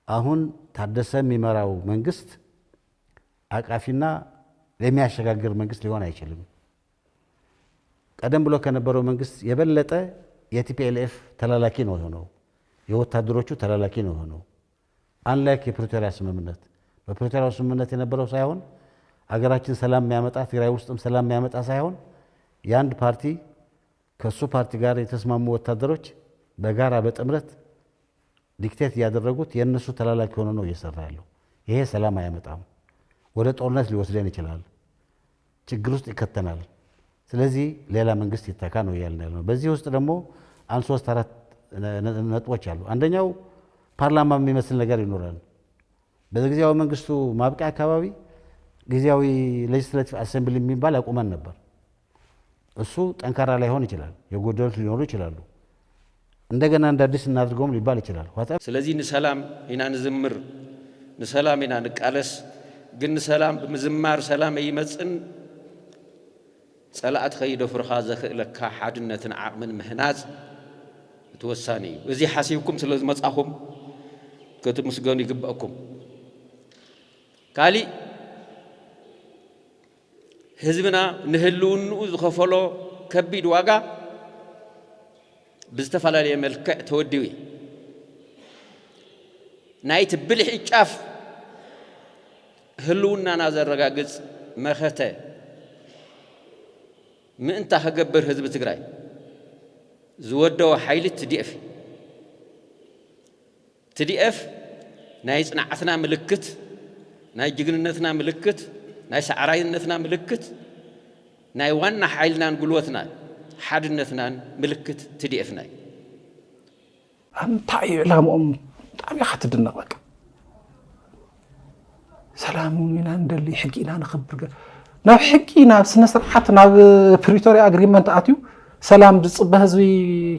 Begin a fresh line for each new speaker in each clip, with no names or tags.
አሁን ታደሰ የሚመራው መንግስት አቃፊና ለሚያሸጋግር መንግስት ሊሆን አይችልም። ቀደም ብሎ ከነበረው መንግስት የበለጠ የቲፒኤልኤፍ ተላላኪ ነው የሆነው፣ የወታደሮቹ ተላላኪ ነው የሆነው። አንላይክ የፕሪቶሪያ ስምምነት በፕሪቶሪያው ስምምነት የነበረው ሳይሆን አገራችን ሰላም የሚያመጣ ትግራይ ውስጥም ሰላም የሚያመጣ ሳይሆን የአንድ ፓርቲ ከሱ ፓርቲ ጋር የተስማሙ ወታደሮች በጋራ በጥምረት ዲክቴት ያደረጉት የነሱ ተላላኪ ሆኖ ነው እየሰራ ያለው። ይሄ ሰላም አያመጣም፣ ወደ ጦርነት ሊወስደን ይችላል፣ ችግር ውስጥ ይከተናል። ስለዚህ ሌላ መንግስት ይተካ ነው ያልን ያለው። በዚህ ውስጥ ደግሞ አንድ 3-4 ነጥቦች አሉ። አንደኛው ፓርላማ የሚመስል ነገር ይኖራል። በጊዜያዊ መንግስቱ ማብቂያ አካባቢ ጊዜያዊ ሌጅስሌቲቭ አሴምብሊ የሚባል አቁመን ነበር። እሱ ጠንካራ ላይሆን ይችላል፣ የጎደሉት ሊኖሩ ይችላሉ። እንደገና እንደ አዲስ እናድርገውም ሊባል ይችላል።
ስለዚህ ንሰላም ኢና ንዝምር ንሰላም ኢና ንቃለስ ግን ሰላም ብምዝማር ሰላም ይመጽን ጸላእት ከይደፍርኻ ዘኽእለካ ሓድነትን ዓቕምን ምህናጽ ተወሳኒ እዩ። እዚ ሓሲብኩም ስለ ዝመጻኹም ክትምስገኑ ይግብአኩም። ካሊእ ህዝብና ንህልውንኡ ዝኸፈሎ ከቢድ ዋጋ ብዝተፈላለየ መልክዕ ተወዲው እዩ። ናይቲ ብልሒ ጫፍ ህልውናና ዘረጋግጽ መኸተ ምእንታ ከገብር ህዝቢ ትግራይ ዝወደወ ሓይሊ ትዲኤፍ ትዲኤፍ ናይ ጽንዓትና ምልክት፣ ናይ ጅግንነትና ምልክት፣ ናይ ሰዕራይነትና ምልክት፣ ናይ ዋና ሓይልናን ጉልበትናን ሓድነትናን ምልክት ትዲኤፍና እዩ።
እንታይ ዕላምኦም ብጣዕሚ ኢኻ ትድነቕ። በቃ ሰላም ኢና እንደሊ ሕጊ ኢና ንኽብር ናብ ሕጊ ናብ ስነ ስርዓት ናብ ፕሪቶሪያ አግሪመንት ኣትዩ ሰላም ዝፅበ ህዝቢ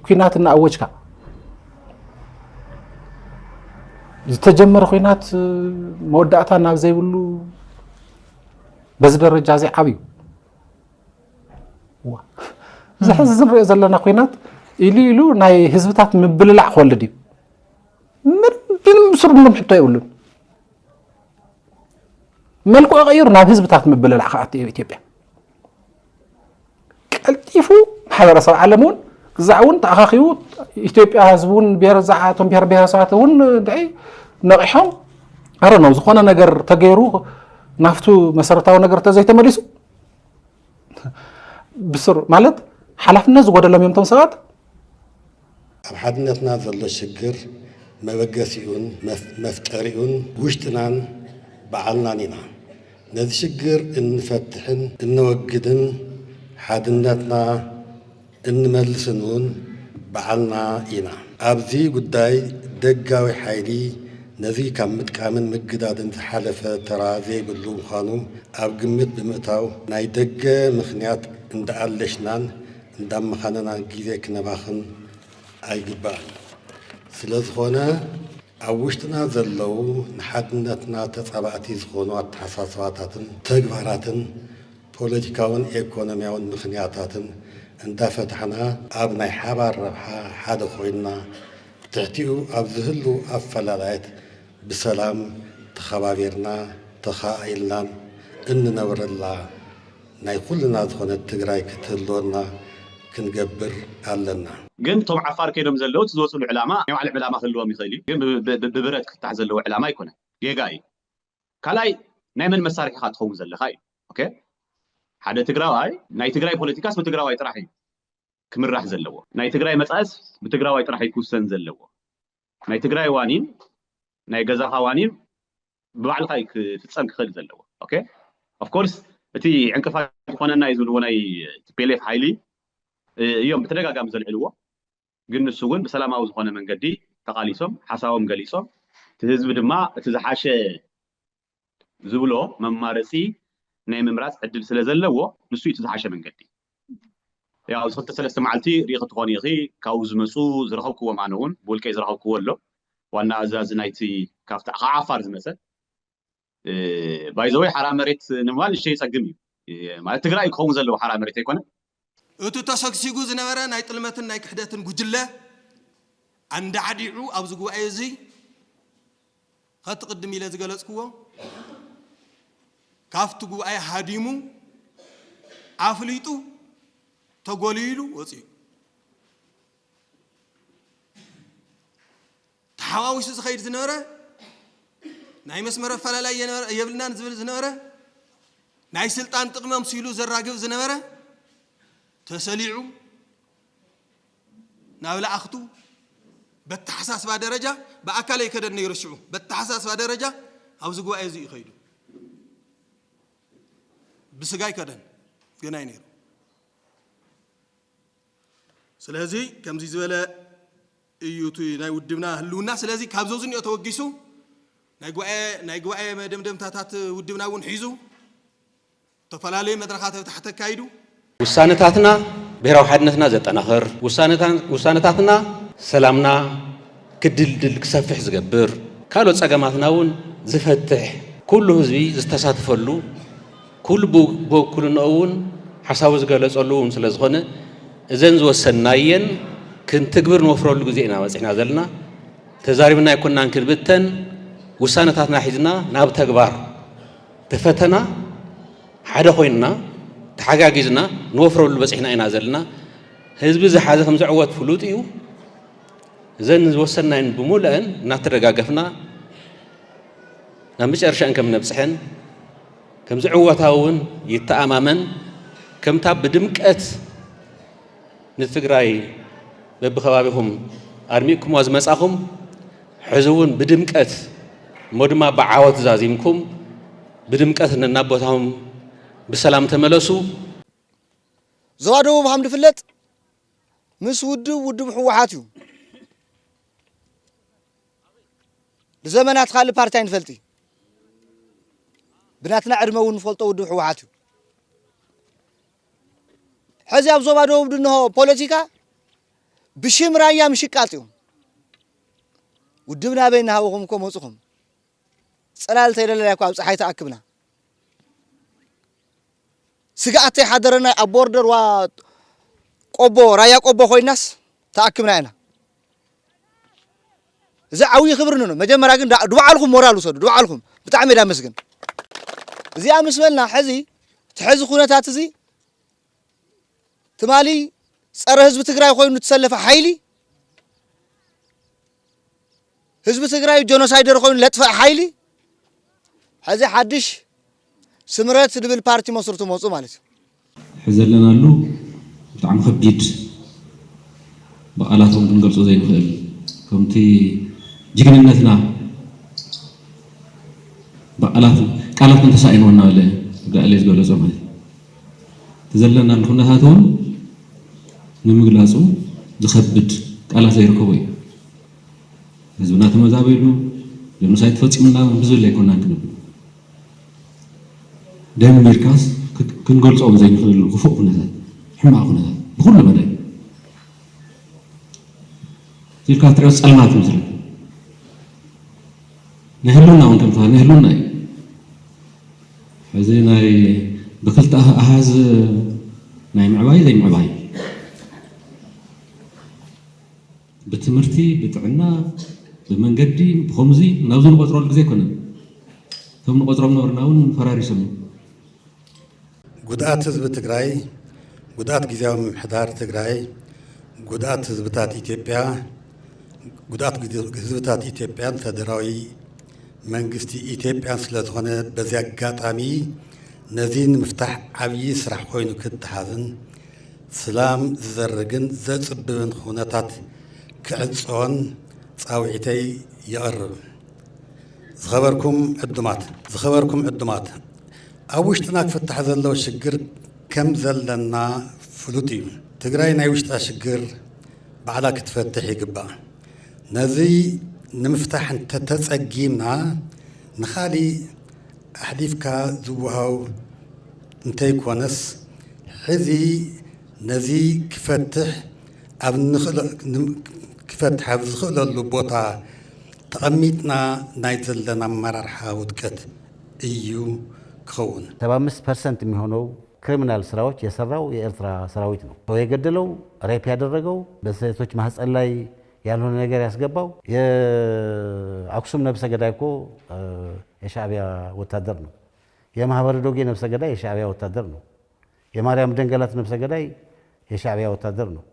ኩናት እናኣወጅካ ዝተጀመረ ኩናት መወዳእታ ናብ ዘይብሉ በዚ ደረጃ እዚ ዓብዩ ዝሕዚ ንሪኦ ዘለና ኩናት ኢሉ ናይ ህዝብታት ምብልላዕ ክወልድ እዩ። ምንም ስርሎም ሕቶ የብሉን። መልክዑ ቀይሩ ናብ ህዝብታት ምብልላዕ ከኣት ኢትዮጵያ ቀልጢፉ ማሕበረሰብ ዓለም እውን ግዛዕ እውን ተኣኻኺቡ ኢትዮጵያ ህዝብ እውን ብሔረዛዓቶም ብሔር ብሔረሰባት እውን እንታይ ነቂሖም ኣረ ነው ዝኾነ ነገር ተገይሩ ናፍቱ መሰረታዊ ነገር ተዘይተመሊሱ ብስር ማለት ሓላፍነት ዝጎደሎም እዮም ቶም ሰባት።
ኣብ ሓድነትና ዘሎ ሽግር መበገሲኡን መፍጠሪኡን ውሽጥናን በዓልናን ኢና። ነዚ ሽግር እንፈትሕን እንወግድን ሓድነትና እንመልስን እውን በዓልና ኢና። ኣብዚ ጉዳይ ደጋዊ ሓይሊ ነዚ ካብ ምጥቃምን ምግዳድን ዝሓለፈ ተራ ዘይብሉ ምዃኑ ኣብ ግምት ብምእታው ናይ ደገ ምኽንያት እንዳኣለሽናን እንዳመኻነናን ግዜ ክነባኽን ኣይግባእን። ስለ ዝኾነ ኣብ ውሽጥና ዘለው ንሓድነትና ተፃባእቲ ዝኾኑ ኣተሓሳስባታትን ተግባራትን ፖለቲካውን ኢኮኖሚያውን ምኽንያታትን እንዳፈታሕና ኣብ ናይ ሓባር ረብሓ ሓደ ኮይንና ትሕቲኡ ኣብ ዝህሉ ኣፈላላየት ብሰላም ተኸባቢርና ተኻኢልናን እንነብረላ ናይ ኩልና ዝኾነት ትግራይ ክትህልወና ክንገብር ኣለና።
ግን ቶም ዓፋር ከይዶም ዘለው ዝወፅሉ ዕላማ ናይ ባዕሉ ዕላማ ክህልዎም ይኽእል እዩ። ግን ብብረት ክፍታሕ ዘለዎ ዕላማ ኣይኮነን፣ ጌጋ እዩ። ካልኣይ ናይ መን መሳርሒ ኢኻ ትኸውን ዘለኻ እዩ። ኦኬ ሓደ ትግራዋይ ናይ ትግራይ ፖለቲካስ ብትግራዋይ ጥራሕ እዩ ክምራሕ ዘለዎ። ናይ ትግራይ መፃእስ ብትግራዋይ ጥራሕ ይክውሰን ዘለዎ። ናይ ትግራይ ዋኒን ናይ ገዛኻ ዋኒን ብባዕልኻ ክፍፀም ክኽእል ዘለዎ። ኦኬ ኦፍ ኮርስ እቲ ዕንቅፋት ዝኾነና እዩ ዝብልዎ ናይ ቲፒኤልኤፍ ሓይሊ እዮም ብተደጋጋሚ ዘልዕልዎ። ግን ንሱ እውን ብሰላማዊ ዝኾነ መንገዲ ተቃሊሶም ሓሳቦም ገሊፆም እቲ ህዝቢ ድማ እቲ ዝሓሸ ዝብሎ መማረፂ ናይ ምምራፅ ዕድል ስለ ዘለዎ ንሱ እቲ ዝሓሸ መንገዲ ያው ዝኽልተ ሰለስተ መዓልቲ ሪኢኽ ትኾን ኢኺ ካብኡ ዝመፁ ዝረኸብክዎም ኣነ እውን ብውልቀይ ዝረኸብክዎ ኣሎ ዋና ኣዛዚ ናይቲ ካብቲ ዓፋር ዝመፀ ባይዘወይ ሓራ መሬት ንምባል ንሽተይ ፀግም እዩ ማለት ትግራይ ክኸውን ዘለዎ ሓራ መሬት ኣይኮነ
እቱ ተሰግሲጉ ዝነበረ ናይ ጥልመትን ናይ ክሕደትን ጉጅለ እንዳዓዲዑ ኣብዚ ጉባኤ እዚ قدم إلى زجلسكوا كافتجو أي حديمو عفليتو تقوليلو وصي تحاوش تخيل زنورة ناي مسمر فلا لا يبلنا نزبل زنورة ناي سلطان تقمم سيلو زراقب زنورة تسليعو ناولا أختو بالتحساس بعد درجة بأكله يكدر نيرشعو بالتحساس بعد درجة أو زقوا أيزي يخيلو بسجاي كدن جناينير سلازي كم زي زبالة يوتي ناي ودبنا هلونا سلازي كابزوزن يتوجسو ناي جوا ما دم تاتات ودبنا ونحيزو تفلالي مدرخات تحت كايدو
وسانتاتنا بهراو حدنتنا زتناخر وسانتاتنا سلامنا كدلدل كسفح زغبر كالو صقماتنا ون زفتح كل حزبي زتساتفلو كل بوكلناون حساب زغلصلون ስለዝኾነ እዘን ዝወሰናየን ክንትግብር ንወፍረሉ ግዜና ወጽሕና ዘለና ተዛሪብና ይኮናን ክንብተን ውሳነታትና ሒዝና ናብ ተግባር ተፈተና ሓደ ኮይንና ተሓጋጊዝና ንወፍረሉ በጽሕና ኢና ዘለና ህዝቢ ዝሓዘ ከም ዝዕወት ፍሉጥ እዩ እዘን ዝወሰናየን ብሙሉአን እናተደጋገፍና ናብ መጨረሻን ከም ነብጽሕን كم زعواتاون يتأمامن كم تاب بدمكت نتفقراي ببخوابهم أرميكم وازمساهم حزون بدمكت مدما بعوات زازيمكم بدمكت ننبوتهم بسلام تملسو
زوادو بحمد فلت مس ودو بحوحاتيو لزمانات خالي بارتين فلتي بناتنا عرمون فلطو ودو حوحاتو حزي أبزو بادو بدنه بوليتيكا بشيم رايا مشكاتيو ودبنا بينها وخمكم وصخم صلال تيلل ياكو ابص حيت اكبنا سقاتي حضرنا ابوردر وا قبو رايا قبو خويناس تاكبنا انا اذا عوي خبرنا مجمرا كن دبعلكم مورال وسدو دبعلكم بتاع ميدا مسكن زي امسبلنا حزي تحز خونتات زي تمالي صره حزب تግራይ ኮይኑ ተሰለፈ ሓይሊ حزب تግራይ ጆኖሳይደር ኮይኑ ለጥፈ ሓይሊ حزي حدش سمرت دبل بارتي مسرته موصو ማለት
حزلنالو بتاع مخبيد بقالاتهم بنገልጾ ዘይንኽእል ከምቲ ጅግንነትና بقالات ቃላት ተሳኢኖና አለ ጋለ ዝገልጾ ማለት ተዘለናል ኩነታቱን ንምግላጹ ዝኸብድ ቃላት ዘይርከቦ እዩ ህዝብና ተመዛበሉ ጀኖሳይድ ፈጽምና ብዙ ላይ ኮናን ክንብል ደም ሚርካስ ክንገልጾም ዘይንኽእል ግፉእ ኩነታት ሕማቕ ኩነታት ብኩሉ መዳይ ዚልካ ትሪኦ ጸልማት ምስሊ ነህሉና ወንከም ተባለ ነህሉና ሕዚ ናይ ብክልተ ኣሃዝ ናይ ምዕባይ ዘይምዕባይ بتمرتي بتعنا بمنجدي بخمزي ناوزن قطرول غزي كنا ثم نقطرم نورناون فراري سمو
ጉድኣት ህዝቢ ትግራይ ጉድኣት ጊዜያዊ ምምሕዳር ትግራይ ጉድኣት ህዝብታት ኢትዮጵያ ጉድኣት ህዝብታት ኢትዮጵያን ፌደራዊ መንግስቲ ኢትዮጵያን ስለዝኾነ በዚ አጋጣሚ ነዚ ንምፍታሕ ዓብዪ ስራሕ ኮይኑ ክትሓዝን ሰላም ዝዘርግን ዘጽብብን ኩነታት كعدسون صاوعتي يقرب زخبركم عدمات أوشتنا كفتح زلو شجر كم زلنا فلوتي تقرأي نايوشتا شجر بعدك تفتحي قبا نزي نمفتح تتسقيمنا نخالي أحديفك زوهاو انتي كونس حزي نزي كفتح أبن كفتح بزخلو بوتا تقميتنا نايزل لنا مرارحا ودكت إيو كون
75% የሚሆነው ክሪሚናል ስራዎች የሰራው የኤርትራ ሰራዊት ነው። ሰው የገደለው ሬፕ ያደረገው በሴቶች ማህፀን ላይ ያልሆነ ነገር ያስገባው የአክሱም ነብሰ ገዳይ እኮ የሻዕቢያ ወታደር ነው። የማህበረ ዶጌ ነብሰ ገዳይ የሻዕቢያ ወታደር ነው። የማርያም ደንገላት ነብሰ ገዳይ የሻዕቢያ ወታደር ነው።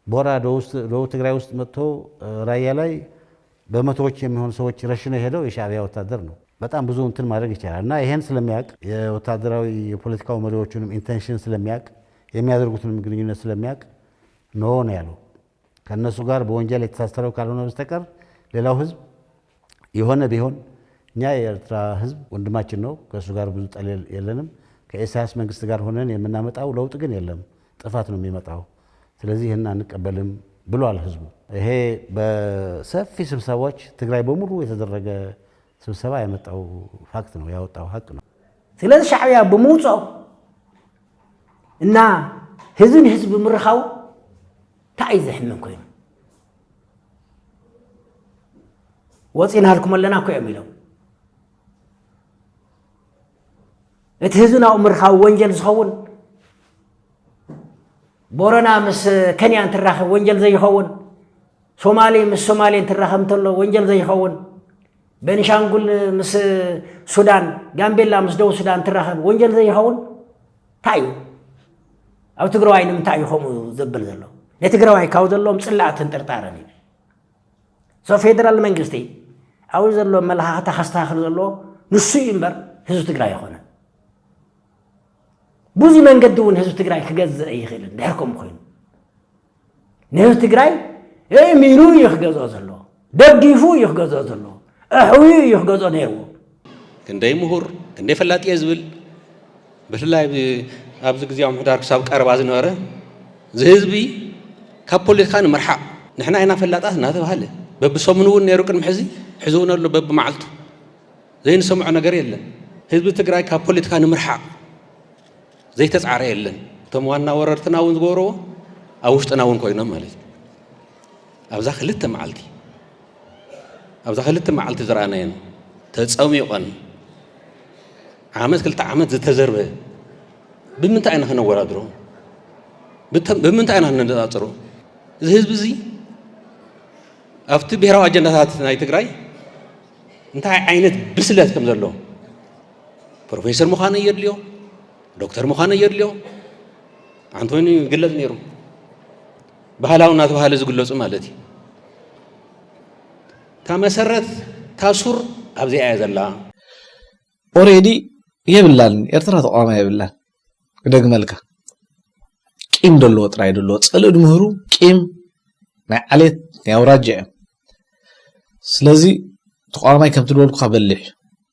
ቦራ ደቡብ ትግራይ ውስጥ መጥቶ ራያ ላይ በመቶዎች የሚሆኑ ሰዎች ረሽነው ሄደው የሻዕቢያ ወታደር ነው። በጣም ብዙ እንትን ማድረግ ይቻላል እና ይሄን ስለሚያውቅ የወታደራዊ የፖለቲካው መሪዎቹንም ኢንቴንሽን ስለሚያውቅ የሚያደርጉትንም ግንኙነት ስለሚያውቅ ኖ ነው ያለው። ከነሱ ጋር በወንጀል የተሳሰረው ካልሆነ በስተቀር ሌላው ህዝብ የሆነ ቢሆን እኛ የኤርትራ ህዝብ ወንድማችን ነው። ከእሱ ጋር ብዙ ጠል የለንም። ከኢሳያስ መንግስት ጋር ሆነን የምናመጣው ለውጥ ግን የለም፣ ጥፋት ነው የሚመጣው። ስለዚህ ይህን አንቀበልም ብሏል ህዝቡ። ይሄ በሰፊ ስብሰባዎች ትግራይ በሙሉ የተደረገ ስብሰባ ያመጣው ፋክት ነው፣ ያወጣው ሀቅ ነው።
ስለዚህ ሻዕቢያ በመውጻው እና ህዝብን ህዝብ ምርኻው እንታይ ዘሕምን ኮይኑ ወፂና ልኩም ኣለና እኮ እዮም ኢሎም እቲ ህዝብናው ምርኻው ወንጀል ዝኸውን ቦረና ምስ ከንያ እንትራኸብ ወንጀል ዘይኸውን ሶማሌ ምስ ሶማሌ እንትራኸብ እንተሎ ወንጀል ዘይኸውን ቤኒሻንጉል ምስ ሱዳን ጋምቤላ ምስ ደቡብ ሱዳን እንትራኸብ ወንጀል ዘይኸውን እንታይ እዩ ኣብ ትግራዋይ ንምንታይ እዩ ከምኡ ዘብል ዘሎ ንትግራዋይ ካብ ዘሎም ፅላእትን ጥርጣረን እዩ ሶ ፌደራል መንግስቲ ኣብኡ ዘሎ መለኻኽታ ከስተኻኽል ዘሎ ንሱ እዩ እምበር ህዝቢ ትግራይ ይኾነ ብዙ መንገዲ እውን ህዝቢ ትግራይ ክገዝእ ይኽእልን ድሕርኩም ኮይኑ ንህዝቢ ትግራይ እሚኑ እዩ ክገዝኦ ዘሎ ደጊፉ እዩ ክገዝኦ ዘሎ ኣሕዊኡ እዩ ክገዝኦ ነይርዎ
ክንደይ ምሁር ክንደይ ፈላጥ እየ ዝብል ብፍላይ ኣብዚ ግዜያዊ ምሕዳር ክሳብ ቀረባ ዝነበረ ዝህዝቢ ካብ ፖለቲካ ንምርሓቕ ንሕና ኢና ፈላጣት እናተባሃለ በብሰሙን እውን ነይሩ ቅድሚ ሕዚ ሕዚ እውን ኣሎ በብመዓልቱ ዘይንሰምዖ ነገር የለን ህዝቢ ትግራይ ካብ ፖለቲካ ንምርሓቕ ዘይተፃዕረ የለን እቶም ዋና ወረርትና እውን ዝገብርዎ ኣብ ውሽጥና እውን ኮይኖም ማለት እዩ ኣብዛ ክልተ መዓልቲ ዝረኣናየን ተፀሚቖን ዓመት ክልተ ዓመት ዝተዘርበ ብምንታይ ኢና ክነወዳድሮ ብምንታይ ኢና ክነፃፅሮ እዚ ህዝቢ እዚ ኣብቲ ብሔራዊ ኣጀንዳታት ናይ ትግራይ እንታይ ዓይነት ብስለት ከም ዘለዎ ፕሮፌሰር ምዃነ የድልዮ ዶክተር ምዃነ የድልዮ አንቶኒ ይግለጽ ነይሩ ባህላው እናተባሃለ ዝግለጹ ማለት እዩ ተመሰረት ታሱር ኣብዚኣ እያ ዘላ
ኦሬዲ የብላን ኤርትራ ተቋማ የብላን ክደግመልካ ቂም ደለዎ ጥራይ ደለዎ ፀልእ ድምህሩ ቂም ናይ ዓሌት ናይ ኣውራጃ እዮም ስለዚ ተቋማይ ከም ትልበልኩ በሊሕ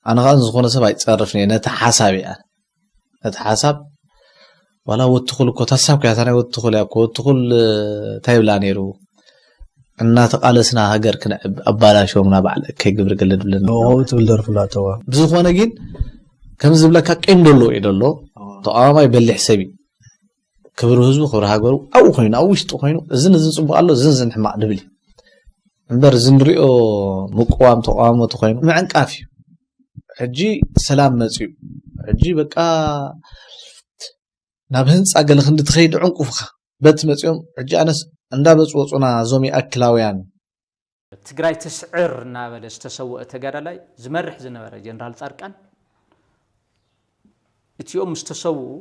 ኣነ ከዓ ዝኾነ ሰብ ኣይፀርፍን እየ ነቲ ሓሳብ እያ ነቲ ሓሳብ ዋላ ወትኹል እኮ ታሳብ ከያታ ናይ ወትኹል እያ እኮ ወትኹል እንታይ ይብላ ነይሩ እናተቃለስና ሃገር ክንዕብ ኣባላሾምና ባዕል ከይግብር ገለ ድብለና
ትብል ደርፍላተዋ
ብዝኾነ ግን ከም ዝብለካ ቂም ደሎ እዩ ደሎ ተቋማይ በሊሕ ሰብ ክብሪ ህዝቡ ክብሪ ሃገሩ ኣብኡ ኮይኑ ኣብ ውሽጢ ኮይኑ እዝን ፅቡቅ ኣሎ እዝን ሕማቅ ድብል እዩ እምበር እዚ ንሪኦ ምቁዋም ተቋሞት ኮይኑ ምዕንቃፍ እዩ ሕጂ ሰላም መፅኡ ሕጂ በቃ ናብ ህንፃ ገለ ክንዲ ትኸይድ ዕንቁፍኻ በቲ መፅኦም ሕጂ ኣነስ እንዳመፁ ወፁና እዞም ኣክላውያን
ትግራይ ትስዕር እናበለ ዝተሰውአ ተጋዳላይ ዝመርሕ ዝነበረ ጀነራል ጻድቃን እቲኦም ዝተሰውኡ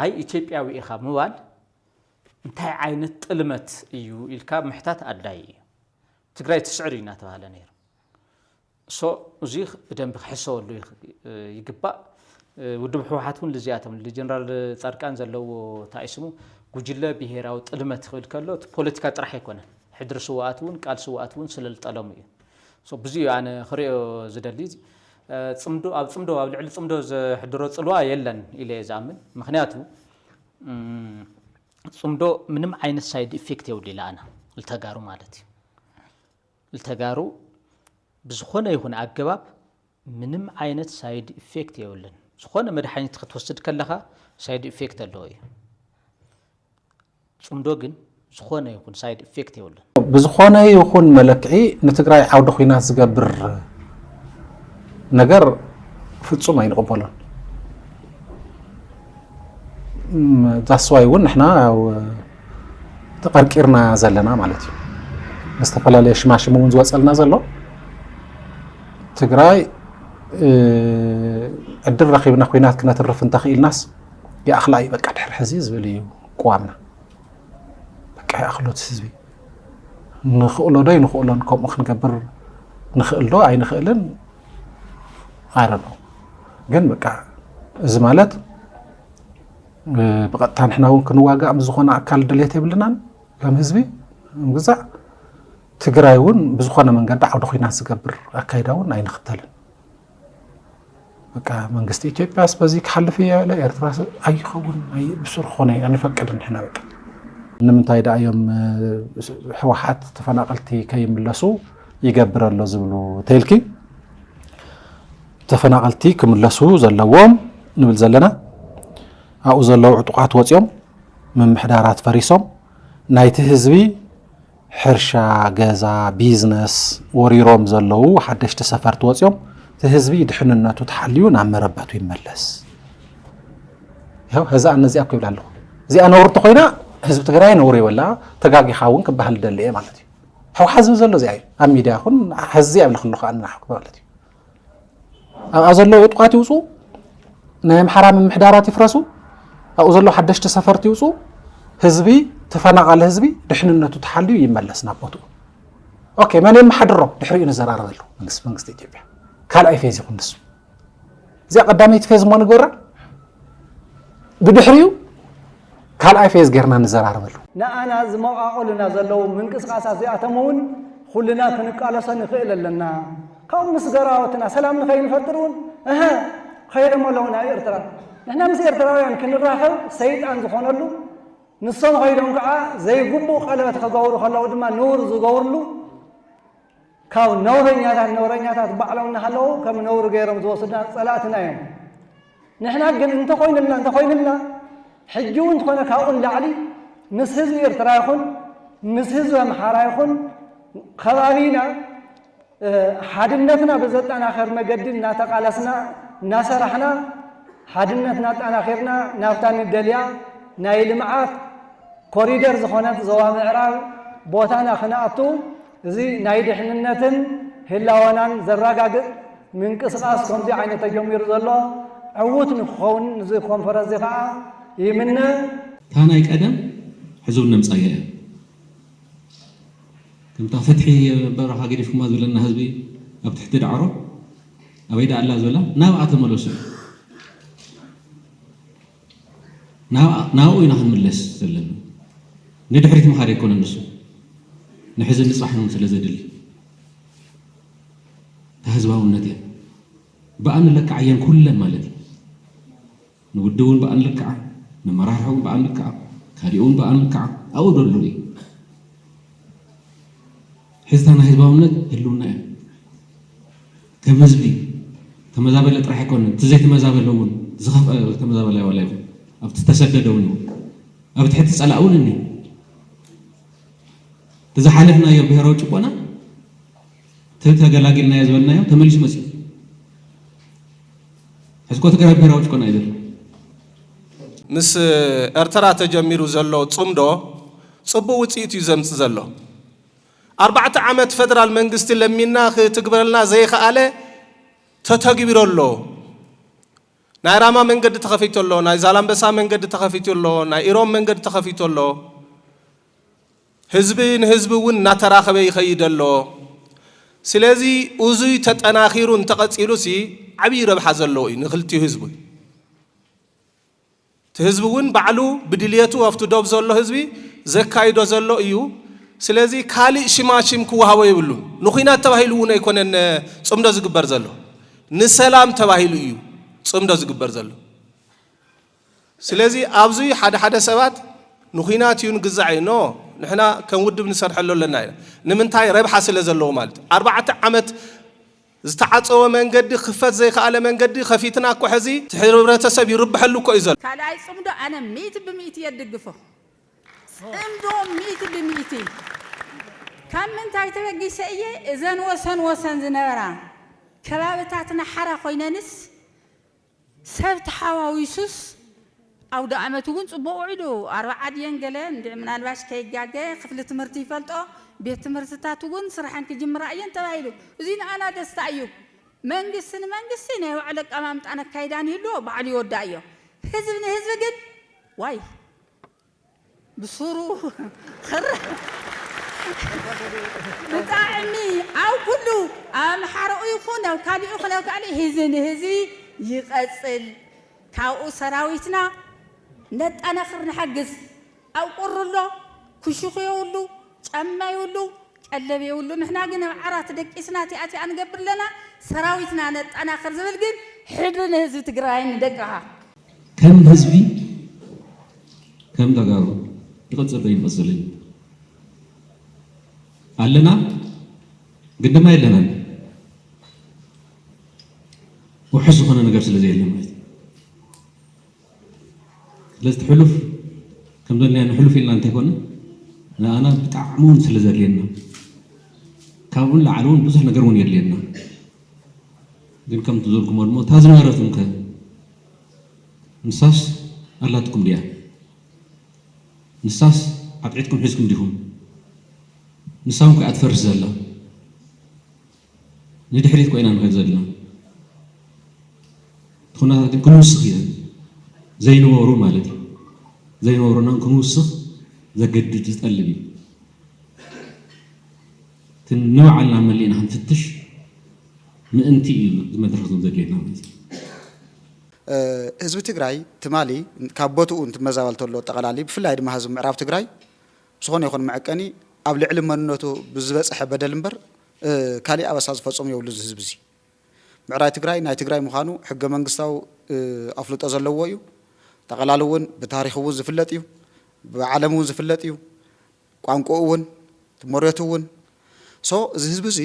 ኣይ ኢትዮጵያዊ ኢኻ ምባል እንታይ ዓይነት ጥልመት እዩ ኢልካ ምሕታት ኣዳይ እዩ ትግራይ ትስዕር ኢና ተባሃለ ነይሩ ሶ እዚ ብደንብ ክሕሰበሉ ይግባእ ውድብ ሕወሓት እውን ልዚኣቶም ለጀነራል ጻድቃን ዘለዎ እንታይ ስሙ ጉጅለ ብሄራዊ ጥልመት ክብል ከሎ ፖለቲካ ጥራሕ ኣይኮነን ሕድሪ ስዋኣት እውን ቃል ስዋኣት እውን ስለልጠለሙ እዩ ሶ ብዙ ኣነ ክሪኦ ዝደሊ ፅምዶ ኣብ ልዕሊ ፅምዶ ዝሕድሮ ፅልዋ የለን ኢለ ዝኣምን ምክንያቱ ፅምዶ ምንም ዓይነት ሳይድ ኢፌክት የብሉ ኢላ ኣነ ልተጋሩ ማለት እዩ ልተጋሩ ብዝኾነ ይኹን ኣገባብ ምንም ዓይነት ሳይድ ኢፌክት የብልን ዝኾነ መድሓኒት ክትወስድ ከለኻ ሳይድ ኢፌክት ኣለዎ እዩ ፅምዶ ግን ዝኾነ ይኹን ሳይድ ኢፌክት የብልን
ብዝኾነ ይኹን መለክዒ ንትግራይ ዓውደ ኩናት ዝገብር ነገር ፍጹም ኣይንቕበሎን ዛስዋይ እውን ንሕና ያው ተቐርቂርና ዘለና ማለት እዩ استفلا شماشم ونز وصلنا زلو تግራይ ዕድል ረኺብና ኮይናት ክነትርፍ እንተኽኢልናስ የኣኽላይ በቃ ድሕሪ ሕዚ ዝብል እዩ ቋምና በቃ የኣኽሎት ህዝቢ ንኽእሎ ዶ ይንኽእሎን ከምኡ ክንገብር ንኽእል ዶ ኣይንኽእልን ኣይረዶ ግን በቃ እዚ ማለት ብቐጥታ ንሕና እውን ክንዋጋእ ዝኾነ ኣካል ድሌት የብልናን ከም ህዝቢ ምግዛዕ ትግራይ እውን ብዝኾነ መንገዲ ዓውደ ኩናት ዝገብር ኣካይዳ እውን ኣይንኽተልን በቃ መንግስቲ ኢትዮጵያስ በዚ ክሓልፍ እያ ኤርትራ ኣይኸውን ብሱር ኾነ ኣይንፈቅድን ንሕና በቃ ንምንታይ ዳ እዮም ሕወሓት ተፈናቐልቲ ከይምለሱ ይገብር ኣሎ ዝብሉ ተይልኪ ተፈናቐልቲ ክምለሱ ዘለዎም ንብል ዘለና ኣብኡ ዘለዉ ዕጡቓት ወፂኦም ምምሕዳራት ፈሪሶም ናይቲ ህዝቢ ሕርሻ ገዛ ቢዝነስ ወሪሮም ዘለዉ ሓደሽቲ ሰፈርቲ ወፂኦም እቲ ህዝቢ ድሕንነቱ ተሓልዩ ናብ መረበቱ ይመለስ ያው ህዛ እነዚኣ እኮ ይብላ ኣለኹ እዚኣ ነውርቲ ኮይና ህዝቢ ትግራይ ነውሪ ይወላ ተጋጊኻ እውን ክበሃል ደሊ እየ ማለት እዩ ሕወሓት ዝብል ዘሎ እዚኣ እዩ ኣብ ሚድያ ኩን ሕዚ ኣብለ ከለኹ ኣናሓኩ ማለት እዩ ኣብኣ ዘለዉ ዕጡቓት ይውፁ ናይ ኣምሓራ ምምሕዳራት ይፍረሱ ኣብኡ ዘለዉ ሓደሽቲ ሰፈርቲ ይውፁ ህዝቢ ተፈናቐለ ህዝቢ ድሕንነቱ ተሓልዩ ይመለስ ናብ ቦትኡ ኦኬ መን የመሓድሮም ድሕሪኡ ንዘራረበሉ መንግስቲ ኢትዮጵያ ካልኣይ ፌዝ ይኹን ንሱ እዚኣ ቀዳመይቲ ፌዝ እሞ ንገብራ ብድሕሪኡ ካልኣይ ፌዝ ጌርና ንዘራረበሉ
ንኣና ዝመቓቐሉና ዘለዉ ምንቅስቃሳት እዚኣቶም እውን ኩልና ክንቃለሶ ንኽእል ኣለና ካብኡ ምስ ገራወትና ሰላም ንኸይንፈጥር እውን ከይዶም ኣለዉ ናይ ኤርትራ ንሕና ምስ ኤርትራውያን ክንራኸብ ሰይጣን ዝኾነሉ ንሶም ከይዶም ከዓ ዘይግቡእ ቀለበት ክገብሩ ከለዉ ድማ ንውር ዝገብርሉ ካብ ነውረኛታት ባዕሎም እናሃለዉ ከም ነውሪ ገይሮም ዝወስዱና ፀላእትና እዮም ንሕና ግን እንተኮይንልና ሕጂ እውን እንተኾነ ካብኡ ንላዕሊ ምስ ህዝቢ ኤርትራ ይኹን ምስ ህዝቢ ኣምሓራ ይኹን ከባቢና ሓድነትና ብዘጠናኸር መገዲ እናተቃለስና እናሰራሕና ሓድነትና ኣጠናኺርና ናብታ ንደልያ ናይ ልምዓት ኮሪደር ዝኾነት ዞባ ምዕራብ ቦታና ክነኣቱ እዚ ናይ ድሕንነትን ህላወናን ዘረጋግፅ ምንቅስቃስ ከምዚ ዓይነት ተጀሚሩ ዘሎ ዕዉት ንክኸውን እዚ ኮንፈረንስ ከዓ ይምነ
እታ ናይ ቀደም ሕዙብ ነምፃያ እያ ከምታ ፍትሒ በረኻ ገዲፍኩማ ዝብለና ህዝቢ ኣብ ትሕቲ ዳዕሮ ኣበይ ዳ ኣላ ዝብላ ናብኣ ተመለሱ ናብኡ ኢና ክንምለስ ዘለና ንድሕሪት ምኻድ ኣይኮነ ንሱ ንሕዚ ንፅባሕ ነው ስለ ዘድሊ ህዝባውነት እያ በኣ ንለክዓ እየን ኩለን ማለት እዩ ንውዲ እውን በኣ ንለክዓ ንመራርሒ እውን በኣ ንለክዓ ካሊእ እውን በኣ ንለክዓ ኣብኡ ደሎ እዩ ሕዝታ ናይ ህዝባውነት ህልውና እያ ከም ህዝቢ ተመዛበለ ጥራሕ ኣይኮነን እቲ ዘይተመዛበለ እውን ዝኸፍአ ተመዛበለ ዋላ ይኹን ኣብቲ ተሰደደ እውን ኣብ ትሕቲ ፀላእ እውን እኒ ተዝሓለፍናዮ ብሄራዊ ጭቆና ተገላጊልናዮ ዝበልናዮ ተመሊሱ መፅኡ ሕዝኮ ትግራይ ብሄራዊ ጭቆና እዩ ዘሎ
ምስ ኤርትራ ተጀሚሩ ዘሎ ፅምዶ ፅቡቅ ውፅኢት እዩ ዘምፅእ ዘሎ 4 ዓመት ፌደራል መንግስቲ ለሚና ክትግበረልና ዘይከኣለ ተተግቢሩ ኣሎ ናይ ራማ መንገዲ ተኸፊቱ ኣሎ ናይ ዛላምበሳ መንገዲ ተኸፊቱ ኣሎ ናይ ኢሮም መንገዲ ተኸፊቱ ኣሎ ህዝቢ ንህዝቢ እውን እናተራኸበ ይኸይድ ኣሎ ስለዚ እዙይ ተጠናኺሩ እንተቐፂሉሲ ዓብዪ ረብሓ ዘለዎ እዩ ንክልቲኡ ህዝቢ እቲ ህዝቢ እውን ባዕሉ ብድልየቱ ኣብቲ ዶብ ዘሎ ህዝቢ ዘካይዶ ዘሎ እዩ ስለዚ ካሊእ ሽማሽም ክወሃቦ ይብሉ ንኹናት ተባሂሉ እውን ኣይኮነን ፅምዶ ዝግበር ዘሎ ንሰላም ተባሂሉ እዩ ፅምዶ ዝግበር ዘሎ ስለዚ ኣብዚ ሓደ ሰባት ንኹናት እዩ ንግዛዕ እዩ ኖ ንሕና ከም ውድብ ንሰርሐሎ ኣለና ኢና ንምንታይ ረብሓ ስለ ዘለዎ ማለት 4 ዓመት ዝተዓፀወ መንገዲ ክፈት ዘይከኣለ መንገዲ ከፊትና እኮ ሕዚ ሕብረተሰብ ይርብሐሉ እኮ እዩ ዘሎ
ካልኣይ ፅምዶ ኣነ 100% የድግፎ ፅምዶ 100% ካብ ምንታይ ተበጊሰ እየ እዘን ወሰን ዝነበራ ከባብታትና ሓራ ኮይነንስ ሰብ ተሓዋዊሱስ أو دا أمتون صبوا عيدو أربع عديان قلنا منالباش كي جاجة خفل تمرتي فلتو بيت تمرتاتون صراحة كجمع رأيين تبايلو زين أنا دستعيو منقسنا وعلى أمامت أنا كيداني له بعلي ودايو حزبنا حزب قد واي بصورو خر بتاعمي أو كله حرقوا يكون أو كالي أخلا وكالي هزي يقصل كاو سراويتنا نت أنا خرنا حجز أو قرلو كشوخ يقولو أما يقولو اللي يقولو نحن قلنا عرات دك إسناتي أتي أنا قبل لنا سراويتنا نت أنا خرز بالجن حدنا هزي تقرأين دكها
كم هزبي كم دقارو يقصر بين فصلين علنا قد ما يلنا وحسوا خلنا نقرس اللي زي اللي لازم تحلف كم دول يعني حلف إلا أنت كنا لا أنا بتعمون سلزر لينا كابون لعلون بس إحنا قرون يرلينا دين كم تزوركم الموت هذا ما عرفتم كان نصاص الله تكم ليها نصاص عبعتكم حزكم ديهم نصاهم قاعد فرش زلا ندحريت كوينا نغير زلا تخونا كل وسخيا زي نورو مالتي زي نورونا نكون وسخ زقد تتقلبي تنوع على عملينا هنفتش من انتي مدرسة زقينا
حزب تግራይ تمالي كابوتو انت مزابلتلو تقلالي بفلاي دما حزب معراب تግራይ سخون يكون معقني ኣብ ልዕሊ መንነቱ ብዝበጽሐ በደል እምበር ካሊ ኣበሳ ዝፈጽሙ የብሉ ህዝብ እዚ ምዕራይ ትግራይ ናይ ትግራይ ምዃኑ ሕገ መንግስታዊ ኣፍልጦ ዘለዎ እዩ ተቐላሊ እውን ብታሪኽ እውን ዝፍለጥ እዩ ብዓለም እውን ዝፍለጥ እዩ ቋንቋኡ እውን ትመሬቱ እውን እዚ ህዝብ እዚ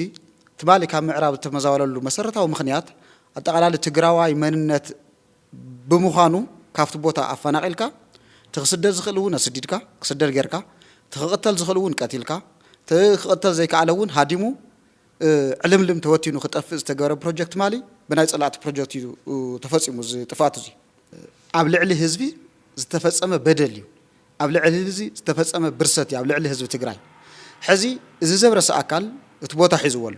ትማሊ ካብ ምዕራብ ተመዛወለሉ መሰረታዊ ምኽንያት ኣጠቓላሊ ትግራዋይ መንነት ብምዃኑ ካብቲ ቦታ ኣፈናቂልካ ትኽስደድ ዝኽእል እውን ኣስዲድካ ክስደድ ጌርካ تخطل زخلون كاتيلكا تخطل زي كعلون هاديمو علم توتينو خطفز تجار بروجكت مالي بناي صلات بروجكت تفصيمو تفاتزي ابلع لي حزبي زتفصمه بدليو ابلع لي حزبي زتفصمه برستي ابلع لي حزب تግራይ حزي እዚ ዘብረሰ አካል እትቦታ ሒዝወሎ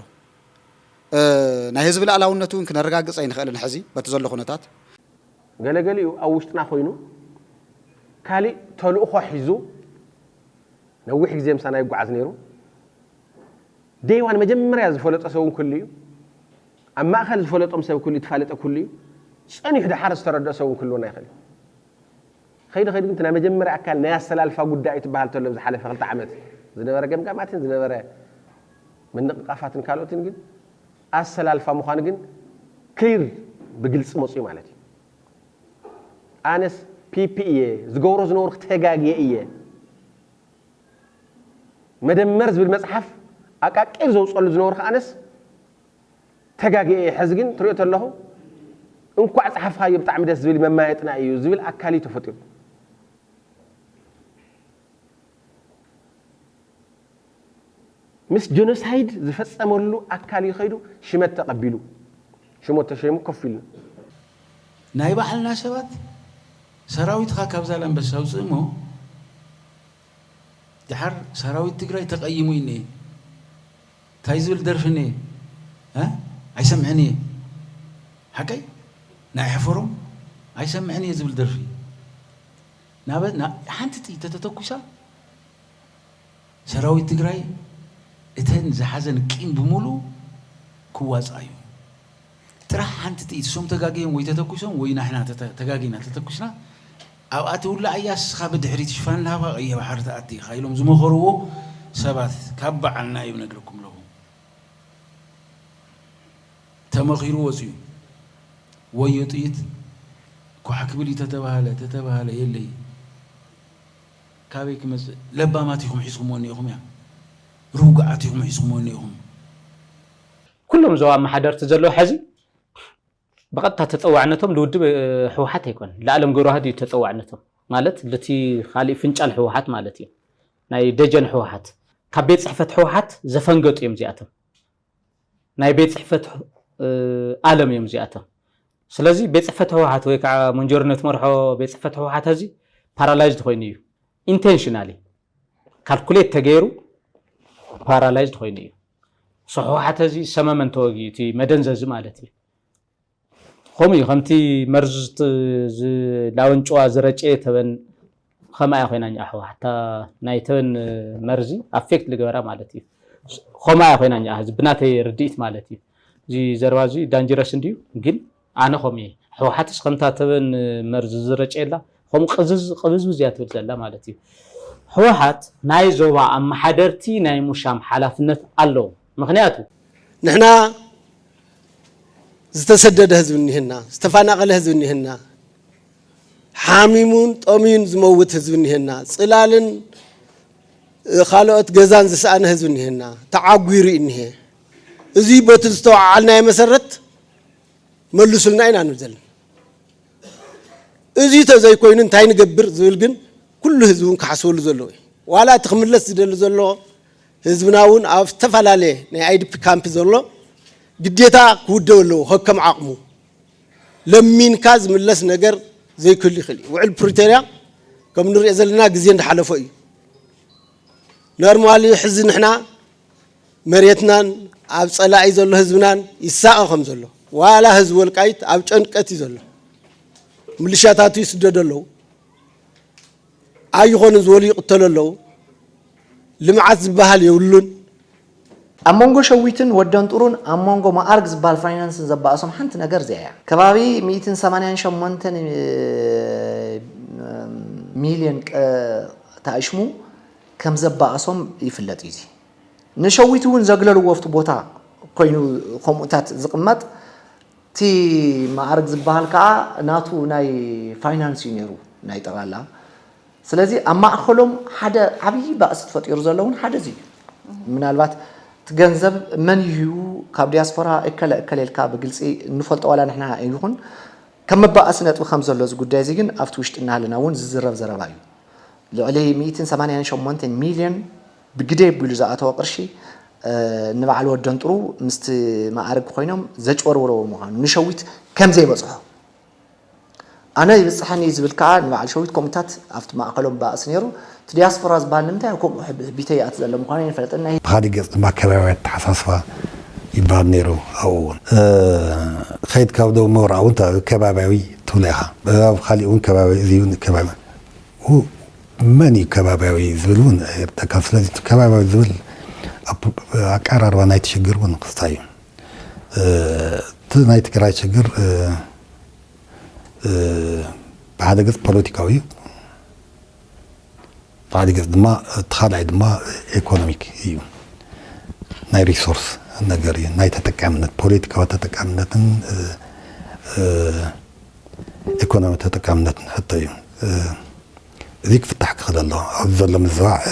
ናይ ህዝብ ላዕላውነቱን ክነረጋግጽ አይንኸልን حزي በተዘለ ኹነታት
ገለገሊኡ ኣብ ውሽጥና ኮይኑ ካሊ ተልእኾ ሒዙ نوح جزيم سنة يقعد نيرو ديوان مجمّر يا زفلت أسوون كليو أما أخذ زفلت أمسى كلي تفعلت كليو أنا يحد حارس ترد أسوون كلنا يخلي خير أنت أنا مجمّر أكل ناس سلال فوق داعي تبهال تلو زحلة فغلط عمت زين ورا جم قاماتين زين ورا من قافات كالوتين جن السلال فمخان جن كير بجلس مصيم علتي أنس PPE زجورز نور تهجاجية مدمرز بالمصحف أكاكير زوج صلوا زنور خانس تجاجي حزقين طريقة الله إنكو عصحف هاي بتعمد الزبيل مما يتنايو زبيل أكالي تفتر مس جونوسايد زفت أمرلو أكالي خيرو شمت تقبلو شمت تشيمو كفيلو
نايبة حلنا شبات سراويت خاكب زالن بس هوسمو دحر سراويت تግራይ تقيمويني تايزول درفني ها አይሰምعني حقي نايحفرم አይሰምعني يزبل درفي نابنا حنتي تتتكوسا سراويت تግራይ اتن زحزن قيم بمولو كواصايو ترى حنتي سوم تጋገيم ወይ ተተኩሶም ወይ ናحنا ተጋጊና ተተኩስና أوقات ولا أياس خاب دحريت شفان لها أي بحر تأتي خايلهم زمخروه سبات كبع عنا يبنقلكم له تمخيرو وزيو ويطيت كحكبلي تتبهل يلي كابيك مز لبا ما تيهم حيسكم ونيهم يا روقعاتهم حيسكم ونيهم
كلهم زوام محدر تزلوا حزي بقطع تطوعنتهم لود حوحات يكون العالم جرو هذه تطوعنتهم مالت التي خالي فنجال حوحات مالتي ناي دجن حوحات كبيت صحفة حوحات زفنقط يمزياتهم ناي بيت صحفة عالم يمزياتهم ስለዚህ ቤት ጽሕፈት ህወሓት ወይ ከዓ መንጀርነት መርሖ ቤት ጽሕፈት ህወሓት እዚ ፓራላይዝድ ኮይኑ እዩ ኢንቴንሽናሊ ካልኩሌት ተገይሩ ፓራላይዝድ ኮይኑ እዩ ህወሓት እዚ ሰመመን ተወጊኡ እቲ መደንዘዚ ማለት እዩ ከምኡ እዩ ከምቲ መርዚ ላወንጭዋ ዝረጨ ተበን ከማያ ኮይና ህወሓት ናይ ተበን መርዚ ኣፌክት ዝገበራ ማለት እዩ ከማያ ኮይና ህዝቢ ብናተይ ርድኢት ማለት እዩ እዚ ዘረባ እዚ ዳንጀረስ እንድዩ ግን ኣነ ከምኡ ህወሓትስ ከምታ ተበን መርዚ ዝረጨላ ከምኡ ቅብዝብዝ እያ ትብል ዘላ ማለት እዩ ህወሓት ናይ ዞባ ኣመሓደርቲ ናይ ሙሻም ሓላፍነት ኣለዎ ምክንያቱ
ንሕና ዝተሰደደ ህዝቢ እኒህና ዝተፈናቀለ ህዝቢ እኒህና ሓሚሙን ጠሚዩን ዝመውት ህዝቢ እኒህና ጽላልን ካልኦት ገዛን ዝሰኣነ ህዝቢ እኒህና ተዓጉሩ እኒሄ እዚ በቲ ዝተወዓልናዮ መሰረት መልሱልና ኢና ንብል እዚ ተዘይኮይኑ እንታይ ንገብር ዝብል ግን ኩሉ ህዝቡን ክሓስበሉ ዘለዎ ዋላ እቲ ክምለስ ዝደሊ ዘሎ ህዝብና እውን ኣብ ዝተፈላለየ ናይ ኣይዲፒ ካምፕ ዘሎ ግዴታ ክውደው ኣለዎ ከከም ዓቕሙ ለሚንካ ዝምለስ ነገር ዘይክህሉ ይኽእል እዩ ውዕል ፕሪቶሪያ ከም ንሪኦ ዘለና ግዜ እንዳሓለፈ እዩ ኖርማሊ ሕዚ ንሕና መሬትናን ኣብ ፀላኢ ዘሎ ህዝብናን ይሳቀ ከም ዘሎ ዋላ ህዝቢ ወልቃይት ኣብ ጨንቀት እዩ ዘሎ ምልሻታቱ ይስደዱ ኣለዉ ኣይኾኑን ዝበሉ ይቕተሉ ኣለዉ ልምዓት ዝበሃል የብሉን
ኣብ መንጎ ሸዊትን ወደን ጥሩን ኣብ መንጎ ማዕርግ ዝበሃል ፋይናንስን ዘባእሶም ሓንቲ ነገር እዚኣ እያ ከባቢ 188 ሚልዮን ተኣሽሙ ከም ዘባእሶም ይፍለጥ እዩ ንሸዊት እውን ዘግለልዎ ኣብቲ ቦታ ኮይኑ ከምኡታት ዝቕመጥ እቲ ማዕርግ ዝበሃል ከዓ ናቱ ናይ ፋይናንስ እዩ ነይሩ ናይ ጠቕላላ ስለዚ ኣብ ማእኸሎም ሓደ ዓብዪ ባእሲ ተፈጢሩ ዘለውን ሓደ እዚ ምናልባት እቲ ገንዘብ መን እዩ ካብ ዲያስፖራ እከለ ኢልካ ብግልፂ እንፈልጦ ዋላ ንሕና ይኹን ከም መባእሲ ነጥቢ ከም ዘሎ እዚ ጉዳይ እዚ ግን ኣብቲ ውሽጢ እናሃለና እውን ዝዝረብ ዘረባ እዩ ልዕሊ 188 ሚልዮን ብግደ ይብሉ ዝኣተወ ቅርሺ ንበዓል ወደን ጥሩ ምስቲ ማዕርግ ኮይኖም ዘጭወርውረዎ ምዃኑ ንሸዊት ከም ዘይበፅሖ ኣነ ይብፅሐኒ ዝብል ከዓ ንበዓል ሸዊት ከምኡታት ኣብቲ ማእኸሎም ባእሲ ነይሩ እቲ ዲያስፖራ ዝበሃል ንምንታይ ከምኡ ቢተ ይኣት ዘሎ ምዃኑ ይንፈልጠና
ብካሊእ ገፅ ድማ ከባቢያዊ ኣተሓሳስባ ይበሃል ነይሩ ኣብኡ እውን ከይድ ካብ ደቡብ ምብራቅ እውን ከባቢያዊ ትብላ ኢኻ ኣብ ካሊእ እውን ከባቢ እዚ እውን ከባቢ መን እዩ ከባቢያዊ ዝብል እውን የርተካ ስለዚ ከባቢያዊ ዝብል ኣቀራርባ ናይቲ ሽግር እውን ክስታይ እዩ እቲ ናይ ትግራይ ሽግር ብሓደ ገፅ ፖለቲካዊ እዩ ብሓደ ገፅ ድማ እቲ ካልኣይ ድማ ኢኮኖሚክ እዩ ናይ ሪሶርስ ነገር እዩ ናይ ተጠቃምነት ፖለቲካዊ ተጠቃምነትን ኢኮኖሚ ተጠቃምነትን ሕቶ እዩ እዚ ክፍታሕ ክኽእል ኣለዎ ኣብዚ ዘሎ ምዝባዕ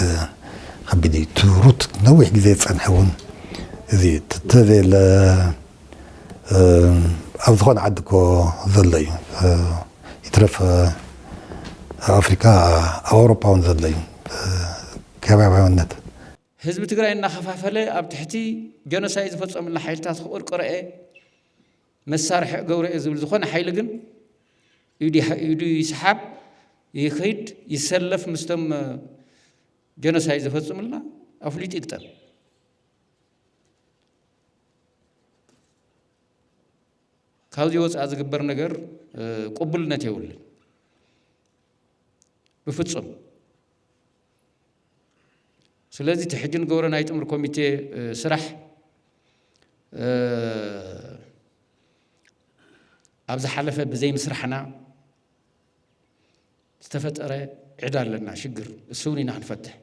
ከቢድ እዩ ትሩት ነዊሕ ግዜ ዝፀንሐ እውን እዚ ተዘየለ ኣብ ዝኾነ ዓዲ ኮ ዘሎ እዩ ይትረፍ ኣፍሪካ ኣብ ኣውሮፓ እውን ዘሎ እዩ ከባቢያውነት
ህዝቢ ትግራይ እናኸፋፈለ ኣብ ትሕቲ ጀኖሳይድ ዝፈፀሙልና ሓይልታት ክቁርቁረ መሳርሒ ገብረ ዝብል ዝኾነ ሓይሊ ግን ኢዱ ይስሓብ ይኸይድ ይሰለፍ ምስቶም ጀኖሳይድ ዝፈፅሙልና ኣፍሊጡ ይግጠም ካብዚ ወፃኢ ዝግበር ነገር ቅቡልነት የብሉን ብፍፁም ስለዚ እቲ ሕጂ ንገብሮ ናይ ጥምር ኮሚቴ ስራሕ ኣብ ዝሓለፈ ብዘይ ምስራሕና ዝተፈጠረ ዕዳ ኣለና ሽግር እሱ እውን ኢና ክንፈትሕ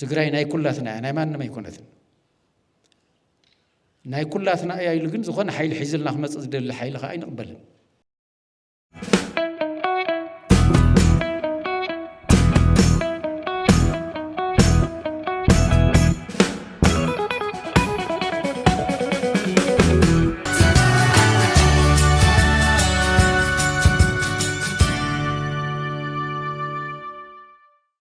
ትግራይ ናይ ኩላትና እያ ናይ ማንም ኣይኮነትን ናይ ኩላትና እያ ኢሉ ግን ዝኾነ ሓይሊ ሒዝልና ክመፅእ ዝደሊ ሓይሊ ከዓ ኣይንቕበልን